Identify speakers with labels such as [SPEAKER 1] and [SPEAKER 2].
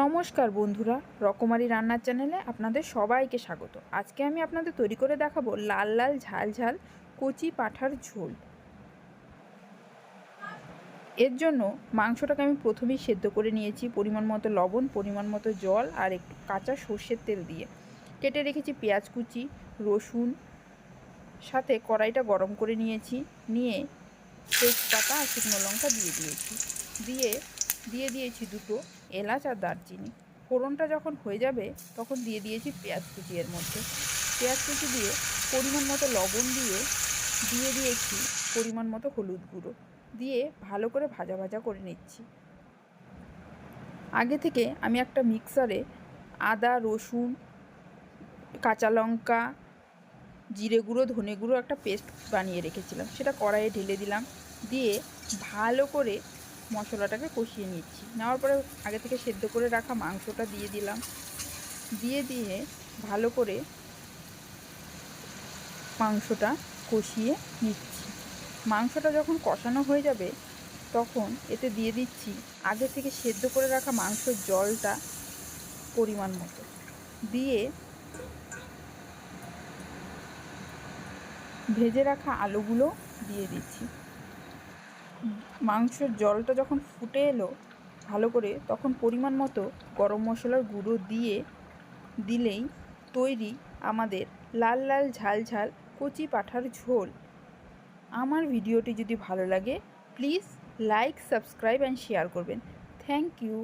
[SPEAKER 1] নমস্কার বন্ধুরা, রকমারি রান্নার চ্যানেলে আপনাদের সবাইকে স্বাগত। আজকে আমি আপনাদের তৈরি করে দেখাবো লাল লাল ঝাল ঝাল কচি পাঁঠার ঝোল। এর জন্য মাংসটাকে আমি প্রথমেই সেদ্ধ করে নিয়েছি, পরিমাণ মতো লবণ, পরিমাণ মতো জল আর একটু কাঁচা সর্ষের তেল দিয়ে। কেটে রেখেছি পেঁয়াজ কুচি, রসুন, সাথে কড়াইটা গরম করে নিয়েছি। নিয়ে তেজপাতা আর শুকনো লঙ্কা দিয়ে দিয়েছি দুটো এলাচ আর দারচিনি। ফোড়নটা যখন হয়ে যাবে তখন দিয়ে দিয়েছি পেঁয়াজ কুচি। এর মধ্যে পেঁয়াজ কুচি দিয়ে পরিমাণ মতো লবণ দিয়ে দিয়েছি পরিমাণ মতো হলুদ গুঁড়ো দিয়ে ভালো করে ভাজা ভাজা করে নিচ্ছি। আগে থেকে আমি একটা মিক্সারে আদা, রসুন, কাঁচা লঙ্কা, জিরে গুঁড়ো, ধনে গুঁড়ো একটা পেস্ট বানিয়ে রেখেছিলাম, সেটা কড়াইয়ে ঢেলে দিলাম। দিয়ে ভালো করে মশলাটাকে কষিয়ে নিচ্ছি। নেওয়ার পরে আগে থেকে সেদ্ধ করে রাখা মাংসটা দিয়ে দিলাম। দিয়ে ভালো করে মাংসটা কষিয়ে নিচ্ছি। মাংসটা যখন কষানো হয়ে যাবে তখন এতে দিয়ে দিচ্ছি আগে থেকে সেদ্ধ করে রাখা মাংসের জলটা পরিমাণ মতো দিয়ে ভেজে রাখা আলুগুলো দিয়ে দিচ্ছি। মাংসের জলটা যখন ফুটে এলো ভালো করে, তখন পরিমাণ মতো গরম মশলার গুঁড়ো দিলেই তৈরি আমাদের লাল লাল ঝাল ঝাল কচি পাঁঠার ঝোল। আমার ভিডিওটি যদি ভালো লাগে please like, subscribe and share করবেন। Thank you.